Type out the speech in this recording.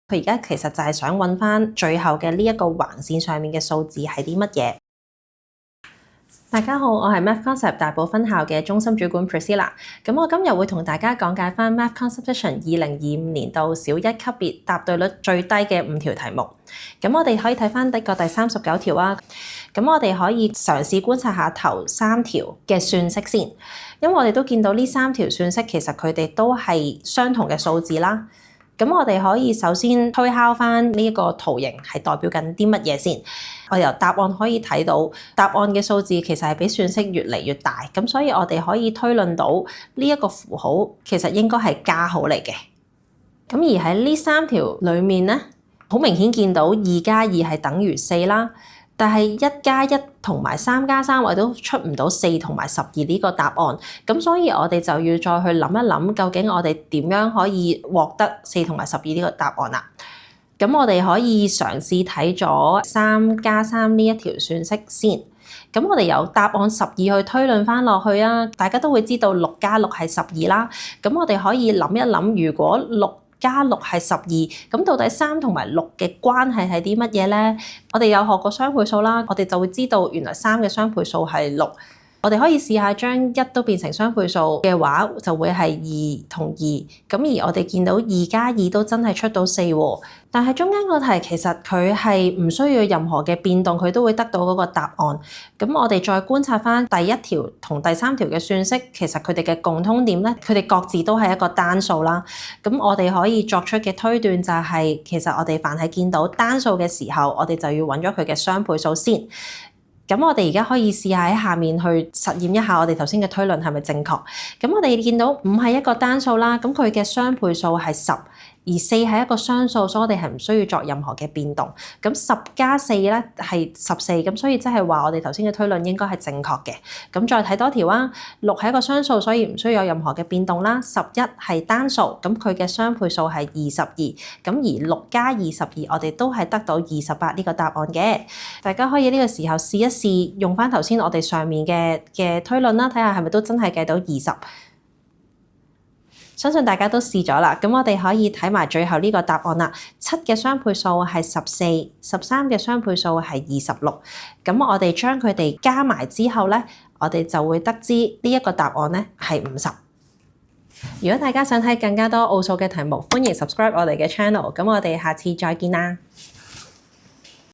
佢而家其實就係想揾翻最後嘅呢一個橫線上面嘅數字係啲乜嘢。大家好，我係 Math Concept 大埔分校嘅中心主管 Priscilla。咁我今日會同大家講解翻 Math Conception 2025年度小一級別答對率最低嘅5條題目。咁我哋可以睇翻第39條啊。咁我哋可以嘗試觀察下頭3條嘅算式先，因為我哋都見到呢3條算式其實佢哋都係相同嘅數字啦。咁我哋可以首先推敲翻呢一個圖形係代表緊啲乜嘢先。我由答案可以睇到，答案嘅數字其實係比算式越嚟越大，咁所以我哋可以推論到呢一個符號其實應該係加號嚟嘅。咁而喺呢3條裡面咧，好明顯見到2加2係等於4啦。但係1加1同埋3加3我都出唔到4同埋12呢個答案，咁所以我哋就要再去諗一諗，究竟我哋點樣可以獲得4同埋12呢個答案啦？咁我哋可以嘗試睇咗3加3呢一條算式先。咁我哋由答案12去推論翻落去啊，大家都會知道6加6係12啦。咁我哋可以諗一諗，如果6加6係12，咁到底3同埋6嘅關係係啲乜嘢咧？我哋有學過雙倍數啦，我哋就會知道原來3嘅雙倍數係6。我哋可以試下將1都變成雙倍數嘅話，就會係2同2。咁而我哋見到2加2都真係出到4喎。但係中間個題其實佢係唔需要任何嘅變動，佢都會得到嗰個答案。咁我哋再觀察翻第1條同第3條嘅算式，其實佢哋嘅共通點咧，佢哋各自都係一個單數啦。咁我哋可以作出嘅推斷就係，其實我哋凡係見到單數嘅時候，我哋就要揾咗佢嘅雙倍數先。咁我哋而家可以試下喺下面去實驗一下我哋頭先嘅推論係咪正確。咁我哋見到5係一個單數啦，咁佢嘅雙倍數係10，而4係一個雙數，所以我哋係唔需要作任何嘅變動。咁10加4咧係14，咁所以即係話我哋頭先嘅推論應該係正確嘅。咁再睇多條啊，6係一個雙數，所以唔需要有任何嘅變動啦。11係單數，咁佢嘅雙倍數係22，咁而6加22我哋都係得到28呢個答案嘅。大家可以呢個時候試一試用翻頭先我哋上面嘅推論啦，睇下係咪都真係計到20。相信大家都試咗啦，咁我哋可以睇埋最後呢個答案啦。7嘅雙倍數係14，13嘅雙倍數係26。咁我哋將佢哋加埋之後咧，我哋就會得知呢一個答案咧係50。如果大家想睇更加多奧數嘅題目，歡迎 subscribe 我哋嘅 channel。咁我哋下次再見啦。